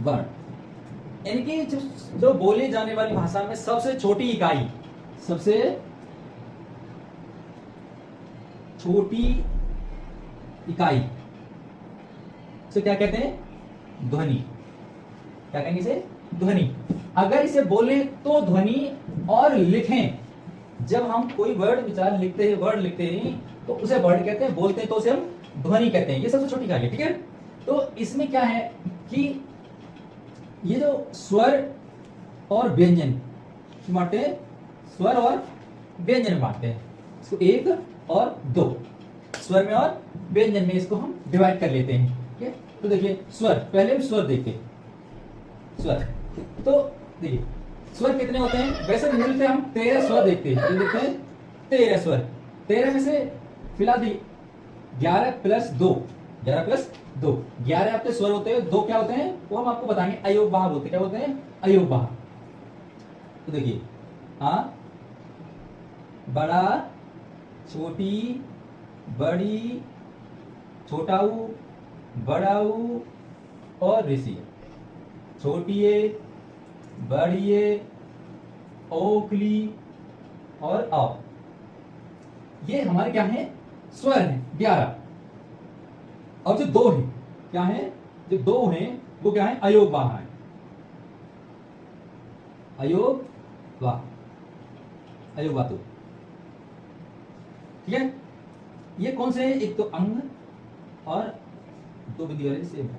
वर्ण, यानी कि जो बोले जाने वाली भाषा में सबसे छोटी इकाई, सबसे छोटी इकाई से क्या कहते हैं? ध्वनि। क्या कहेंगे इसे? ध्वनि। अगर इसे बोले तो ध्वनि, और लिखें, जब हम कोई वर्ड विचार लिखते हैं, वर्ड लिखते हैं तो उसे वर्ड कहते हैं, बोलते हैं तो उसे हम ध्वनि कहते हैं। ये सबसे छोटी इकाई है, ठीक है। तो इसमें क्या है कि ये जो स्वर और व्यंजन बांटते हैं, स्वर और व्यंजन बांटते हैं इसको, एक और दो, स्वर में और व्यंजन में इसको हम डिवाइड कर लेते हैं, ठीक है। तो देखिए स्वर, पहले हम स्वर देखते हैं। स्वर, तो देखिए स्वर कितने होते हैं? वैसे मूलतः हम 13 स्वर देखते हैं। देखते हैं 13 स्वर। 13 में से फिलहाल 11 प्लस 2, 11 प्लस 2, 11 आपके स्वर होते हैं, 2 क्या होते हैं वो हम आपको बताएंगे, अयोगवाह बोलते हैं। क्या बोलते हैं? अयोगवाह। तो देखिए आ, बड़ा, छोटी, बड़ी, छोटा ऊ, बड़ा ऊ और ऋषि। छोटिए, बड़िए, ओखली और औ। ये हमारे क्या है? स्वर है 11। और जो दो है क्या है? जो दो हैं वो क्या है? अयोगवाह है। अयोगवाह, अयोगवाह तो, ठीक है। ये कौन से हैं? एक तो अंग और दो बिंदी वाले सेम है,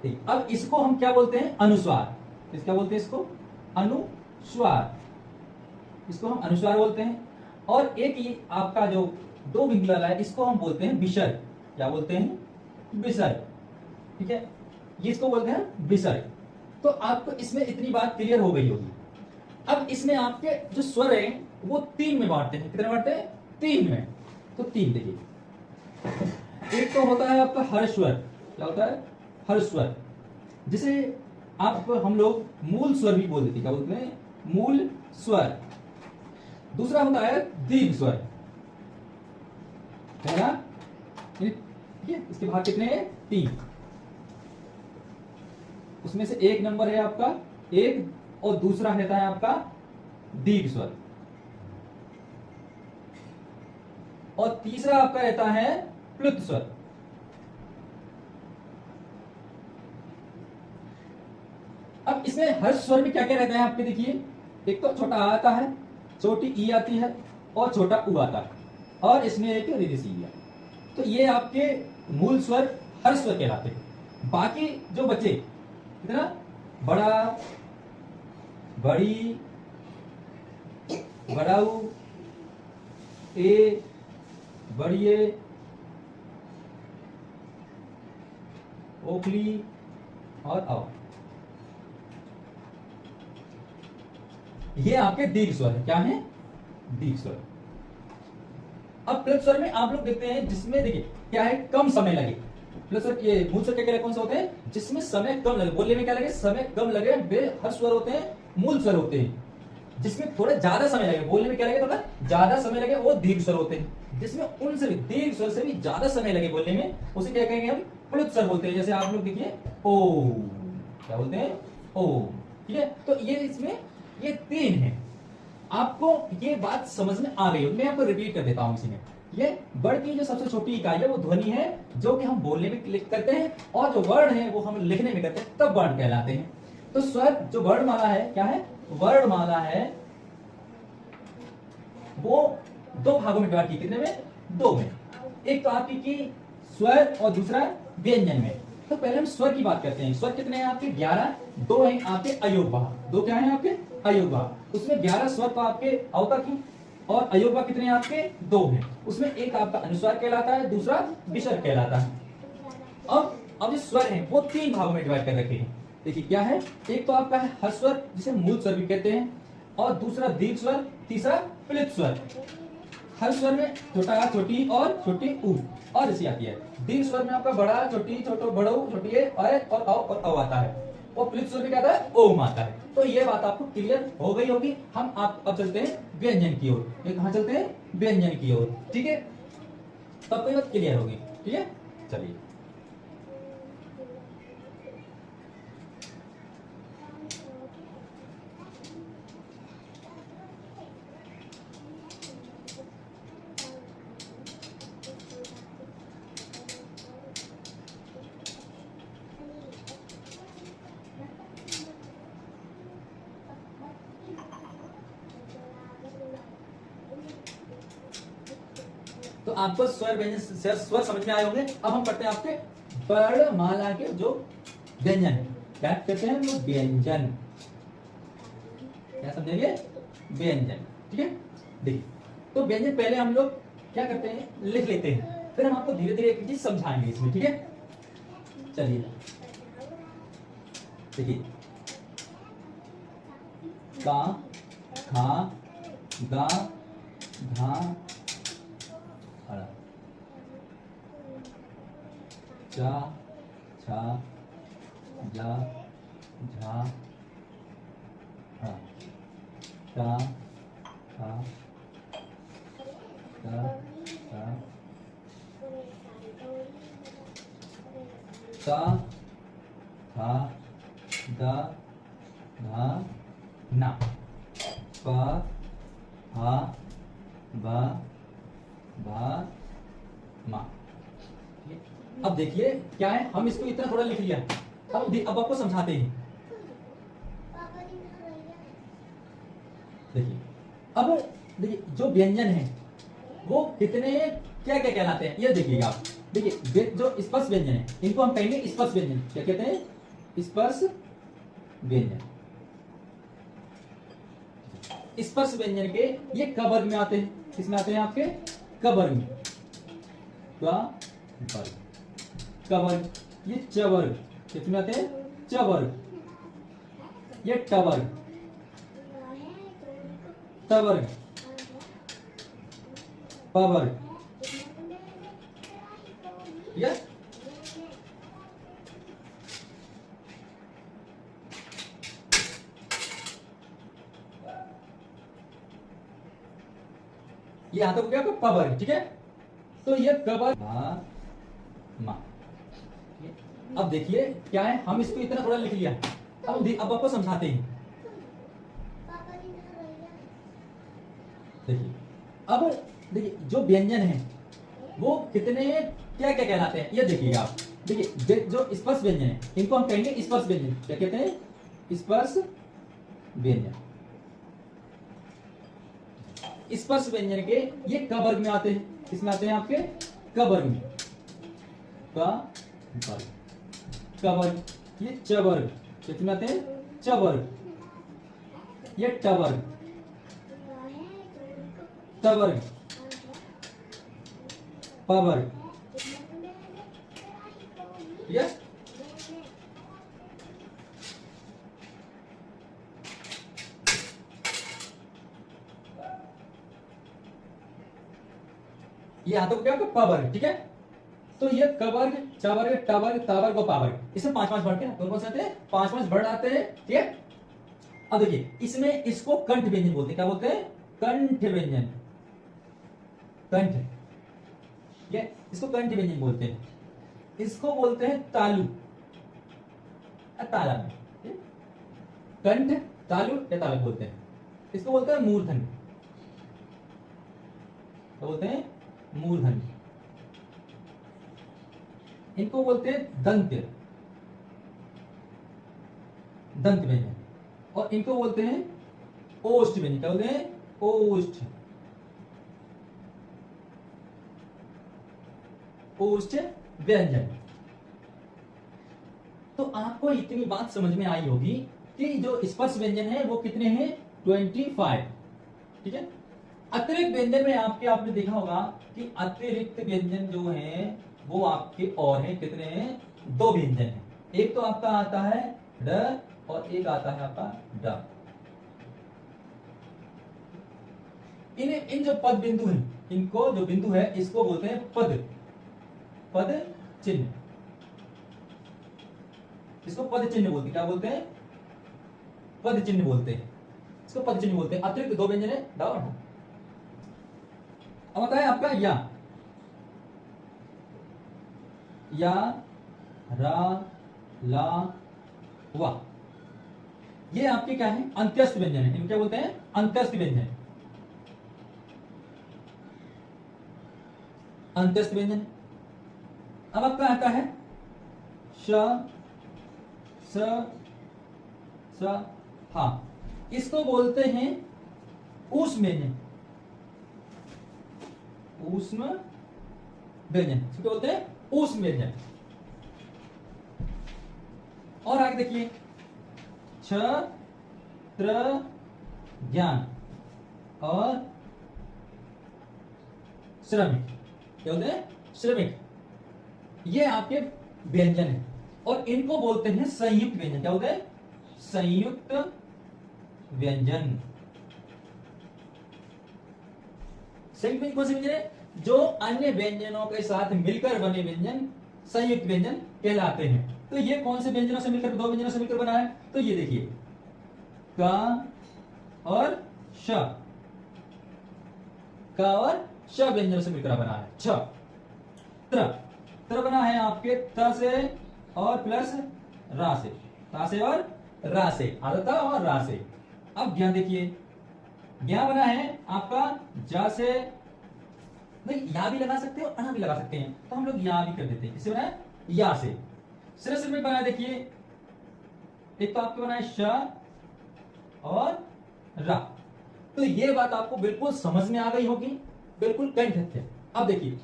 ठीक। अब इसको हम क्या बोलते हैं? अनुस्वार। क्या बोलते हैं इसको? अनुस्वार। इसको हम अनुस्वार बोलते हैं। और एक ये आपका जो दो बिंदी वाला है, इसको हम बोलते हैं विसर्ग। क्या बोलते हैं? विसर्ग, ठीक है। ये इसको बोलते हैं विसर्ग। तो आपको इसमें इतनी बात क्लियर हो गई होगी। अब इसमें आपके जो स्वर हैं वो 3 में बांटते हैं। कितने बांटते हैं? 3 में। तो 3 देखिए, एक तो होता है आपका हर्ष स्वर। क्या होता है? हर्ष स्वर, जिसे आप हम लोग मूल स्वर भी बोल देते हैं। क्या बोलते हैं? मूल स्वर। दूसरा होता है दीर्घ स्वर। पहला, ठीक है, इसके भाग कितने हैं? 3। उसमें से एक नंबर है आपका एक, और दूसरा रहता है आपका दीर्घ स्वर, और तीसरा आपका रहता है प्लुत स्वर। अब इसमें हर्ष स्वर में क्या क्या रहता है आपके? देखिए, एक तो छोटा आ आता है, छोटी ई आती है और छोटा उ आता है, और इसमें एक ऋषि है। तो ये आपके मूल स्वर हर्ष स्वर कहलाते हैं। बाकी जो बचे, कितना? बड़ा, बड़ी, बड़ाऊ, ए, बड़िए, ओखली और औ, ये आपके दीर्घ स्वर है। क्या है? दीर्घ स्वर। अब प्लुत स्वर में आप लोग देखते हैं, जिसमें देखिए क्या है? कम समय लगे। प्लुत स्वर, ये मूल स्वर क्या कौन से होते हैं? जिसमें समय कम लगे, बोलने में क्या लगे? समय कम लगे, वे हर्ष स्वर होते हैं, मूल स्वर होते हैं। जिसमें थोड़ा ज्यादा समय लगे, बोलने में क्या लगे? थोड़ा ज्यादा समय लगे, वो दीर्घ स्वर होते हैं। जिसमें उनसे भी, दीर्घ स्वर से भी ज्यादा समय लगे बोलने में, उसे क्या कहेंगे हम? प्लुत स्वर बोलते हैं। जैसे आप लोग देखिए ओ, क्या बोलते हैं? ओ, ठीक है। तो ये इसमें ये 3 है। आपको ये बात समझ में आ गई? मैं आपको रिपीट कर देता हूं इसी में। ये वर्ड की जो सबसे छोटी इकाई है वो ध्वनि है, जो कि हम बोलने में क्लिक करते हैं, और जो वर्ड है वो हम लिखने में करते हैं, तब वर्ण कहलाते हैं। तो स्वर, जो वर्णमाला है, क्या है? वर्णमाला है, वो 2 भागों में डिवाइड की। कितने में? 2 में। एक तो आपकी की स्वर और दूसरा व्यंजन में। तो पहले हम स्वर की बात करते हैं। स्वर कितने हैं आपके? 11। 2 हैं आपके अयोगवाह। 2 क्या हैं आपके? अयोगवाह। उसमें 11 स्वर तो आपके अवतक हैं, और अयोगवाह कितने हैं आपके? 2 हैं। उसमें एक आपका अनुस्वार कहलाता है, दूसरा विसर्ग कहलाता है। अब जो स्वर हैं वो 3 भागों में डिवाइड कर रखे हैं। देखिए क्या है? एक तो आपका है हर्ष स्वर, जिसे मूल स्वर भी कहते हैं, और दूसरा दीर्घ स्वर, तीसरा प्लुत स्वर। हर्ष स्वर में छोटा आ, छोटी और छोटी ऊ और ऋषि आती है। दीर्घ स्वर में आपका बड़ा, छोटी, छोटो, बड़ो, छोटी ए और औ आता है। और प्लुत स्वर में क्या आता है? ओम आता है। तो ये बात आपको क्लियर हो गई होगी। हम आप अब चलते हैं व्यंजन की ओर। ये कहां चलते हैं? व्यंजन की ओर, ठीक है। तब कोई बात क्लियर होगी, ठीक है। चलिए, तो आपको स्वर व्यंजन स्वर समझ में आए होंगे। अब हम करते हैं आपके वर्णमाला के जो व्यंजन है, क्या कहते हैं वो व्यंजन, क्या समझेंगे व्यंजन। ठीक है, देखिए तो व्यंजन पहले हम लोग क्या करते हैं लिख लेते हैं, फिर हम आपको धीरे धीरे एक चीज समझाएंगे इसमें। ठीक है, चलिए देखिए का खा गा घा खड़ा चा छा जा झा हाँ ता था ता ता ता था दा धा ना पा हा बा भा मा। अब देखिए क्या है, हम इसको इतना थोड़ा लिख लिया, अब आपको समझाते हैं। देखिए अब देखिए जो व्यंजन है वो कितने क्या क्या कहलाते हैं ये देखिएगा आप। देखिए जो स्पर्श व्यंजन है इनको हम कहेंगे स्पर्श व्यंजन। क्या कहते हैं? स्पर्श व्यंजन। स्पर्श व्यंजन के ये क वर्ग में आते हैं। किसमें आते हैं? आपके क वर्ग में। क वर्ग, ये च वर्ग, किसमें आते हैं? च वर्ग, ये ट वर्ग, त वर्ग, प वर्ग, यस। ये यहां तक क्या प वर्ग। ठीक है, तो ये क वर्ग मा। अब देखिए क्या है, हम इसको इतना थोड़ा लिख लिया, अब आपको समझाते हैं। देखिए अब देखिए जो व्यंजन है वो कितने क्या क्या कहलाते हैं ये देखिएगा आप। देखिए जो स्पर्श व्यंजन है इनको हम कहेंगे स्पर्श व्यंजन। क्या कहते हैं? स्पर्श व्यंजन। स्पर्श व्यंजन के ये क वर्ग में आते हैं। किसमें आते हैं? आपके क वर्ग में। क वर्ग, क वर्ग, ये च वर्ग, किसमें आते हैं? च वर्ग, ये ट वर्ग, त वर्ग, प वर्ग, यस। ये यहां तो क्या प वर्ग। ठीक है, तो ये क वर्ग, च वर्ग, ट वर्ग, त वर्ग और प वर्ग, इसमें 5-5 वर्ड के कौन से आते हैं? 5-5 वर्ड आते हैं। ठीक है, अब देखिए इसमें इसको कंठ व्यंजन बोलते हैं। क्या बोलते हैं? कंठ व्यंजन। कंठ, ये इसको कंठ व्यंजन बोलते हैं। इसको बोलते हैं तालु, तालम। कंठ, तालु या तालक बोलते हैं। इसको बोलते हैं मूर्धन। क्या बोलते हैं? मूर्धन। इनको बोलते हैं दंत्य, दंत व्यंजन। और इनको बोलते हैं ओष्ठ व्यंजन। क्या बोलते हैं? ओष्ठ, ओष्ठ व्यंजन। तो आपको इतनी बात समझ में आई होगी कि जो स्पर्श व्यंजन है वो कितने हैं? 25। ठीक है, अतिरिक्त व्यंजन में आपने देखा होगा कि अतिरिक्त व्यंजन जो है वो आपके और हैं। कितने हैं? 2 व्यंजन है। एक तो आपका आता है ड और एक आता है आपका ड। इन जो पद बिंदु हैं, इनको जो बिंदु है इसको बोलते हैं पद, पद चिन्ह। इसको पद चिन्ह बोलते हैं। क्या बोलते हैं? पद चिन्ह बोलते हैं। इसको पद चिन्ह बोलते हैं। अतिरिक्त 2 व्यंजन है ड और ढ। अब आता है आपका या, रा, ला, वा। ये आपके क्या है? अंत्यस्थ व्यंजन है। इनको क्या बोलते हैं? अंत्यस्थ व्यंजन। अंत्यस्थ व्यंजन। अब आपका आता है श, स, स, हा। इसको बोलते हैं ऊष्म व्यंजन। ऊष्म व्यंजन, इसको बोलते हैं ऊष्म व्यंजन। और आगे देखिए, क्षत्र ज्ञान और श्रमिक, क्या बोलते हैं? श्रमिक। ये आपके व्यंजन है और इनको बोलते हैं संयुक्त व्यंजन। क्या बोलते हैं? संयुक्त व्यंजन। संयुक्त व्यंजन कौन से व्यंजन है? जो अन्य व्यंजनों के साथ मिलकर बने व्यंजन संयुक्त व्यंजन कहलाते हैं। तो ये कौन से व्यंजनों से मिलकर, दो व्यंजनों से मिलकर बना है? तो ये देखिए, क और श, क और श व्यंजनों से मिलकर बना है। छ, त्र, त्र बना है आपके त से और प्लस रा से, ता से और रा से, आधा और रा से। अब ज्ञान देखिए, ज्ञान बना है आपका जा से, नहीं या भी लगा सकते हो अना भी लगा सकते हैं, तो हम लोग या भी कर देते हैं। इससे बना है या से। श्रेष्ठ में बना है, देखिए एक तो आपके बना है श और रा। तो ये बात आपको बिल्कुल समझ में आ गई होगी, बिल्कुल कंठस्थ है। अब देखिए,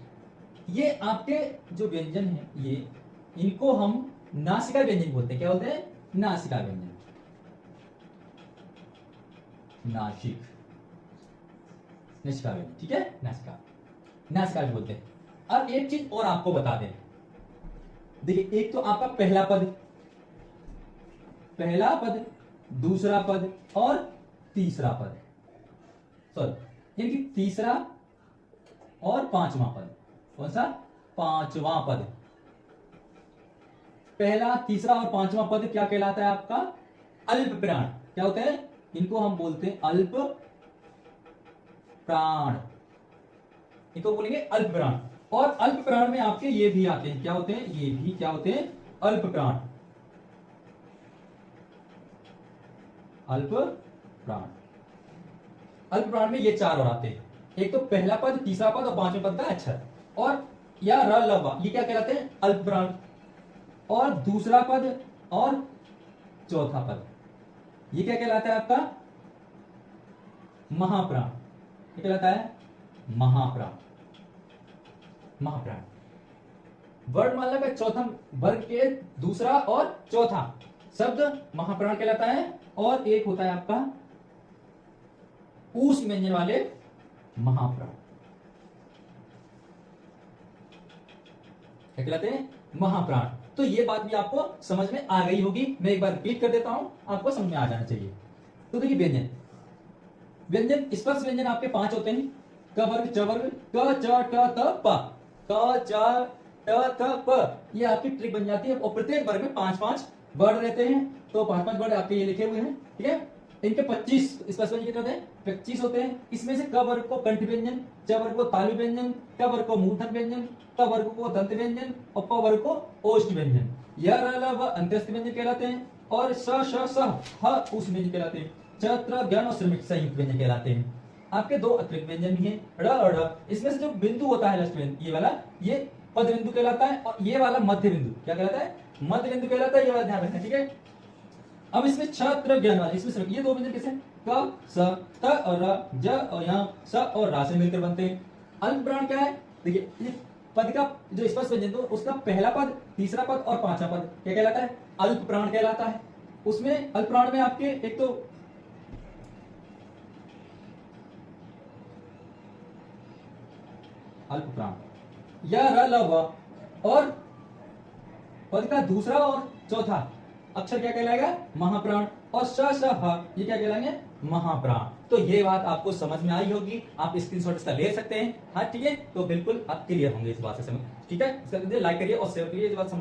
ये आपके जो व्यंजन है, ये इनको हम नासिका व्यंजन बोलते हैं। क्या बोलते हैं? नासिका व्यंजन, नासिक, नासिका व्यंजन, ठीक है? नासिका, नासिका भी बोलते हैं। अब एक चीज और आपको बता दें, देखिए एक तो आपका पहला पद, दूसरा पद और तीसरा पद, सॉरी यानी कि तीसरा और पांचवा पद। कौन सा? पांचवा पद। पहला, तीसरा और पांचवा पद क्या कहलाता है? आपका अल्प प्राण। क्या होता है? इनको हम बोलते हैं अल्प प्राण, इनको बोलेंगे अल्प प्राण। और अल्प प्राण में आपके ये भी आते हैं, क्या होते हैं? ये भी क्या होते हैं? अल्प प्राण, अल्प प्राण। अल्प प्राण में ये चार और आते हैं, एक तो पहला पद, तीसरा पद और पांचवें पद का अक्षर, और या र लवा, ये क्या कहलाते हैं? अल्प प्राण। और दूसरा पद और चौथा पद, ये क्या कहलाता है? आपका महाप्राण। क्या कहलाता है? महाप्राण, महाप्राण। वर्णमाला का चौथा वर्ग के दूसरा और चौथा शब्द महाप्राण कहलाता है। और एक होता है आपका ऊष्म व्यंजन वाले महाप्राण, क्या कहलाते हैं? महाप्राण। तो ये बात भी आपको समझ में आ गई होगी, मैं एक बार रिपीट कर देता हूं, आपको समझ में आ जाना चाहिए। तो देखिए, व्यंजन स्पर्श व्यंजन आपके 5 होते हैं, क वर्ग, च वर्ग, क च ट त प, क च ट त प। ये आपकी ट्रिक बन जाती है। और प्रत्येक वर्ग में 5-5 वर्ड रहते हैं, तो 5-5 वर्ड आपके ये लिखे हुए हैं, ठीक है? इनके 25 स्पर्श व्यंजन कितने होते हैं? 25 होते हैं। इसमें से क वर्ग को कंठ व्यंजन, च वर्ग को तालु व्यंजन, ट वर्ग को मूर्धन व्यंजन, त वर्ग को दंत व्यंजन और प वर्ग को ओष्ठ व्यंजन, य र ल व अंत्यस्थ व्यंजन कहलाते हैं। और स श स ह ऊष्म व्यंजन कहलाते हैं। च त्र ज्ञान और श्रमिक संयुक्त व्यंजन कहलाते हैं। आपके दो अतिरिक्त व्यंजन भी हैं, ड़ और ढ। इसमें से जो बिंदु होता है लास्ट में, ये वाला, ये पद बिंदु कहलाता है, और ये वाला मध्य बिंदु क्या कहलाता है? मध्य बिंदु कहलाता है। ये वाला ध्यान रखना, ठीक है? अब इसमें छत्र ज्ञान वाले, इसमें ये दो व्यंजन कैसे? क स त और र, ज और यहाँ स और रा से मिलकर बनते हैं। अल्प प्राण क्या है? देखिए, ये पद का जो स्पर्श व्यंजन, तो उसका पहला पद, तीसरा पद और पांचवा पद क्या कहलाता है? अल्प प्राण कहलाता है। उसमें अल्प प्राण में आपके एक तो अल्प प्राण या र ल व, और पद का दूसरा और चौथा अक्षर क्या कहलाएगा? महाप्राण। और श श ह, ये क्या कहलाएंगे? महाप्राण। तो ये बात आपको समझ में आई होगी, आप स्क्रीनशॉट इसका ले सकते हैं। हाँ ठीक है, तो बिल्कुल आप क्लियर होंगे इस बात से समझ, ठीक है? इसका लाइक करिए और शेयर करिए, इस बात समझ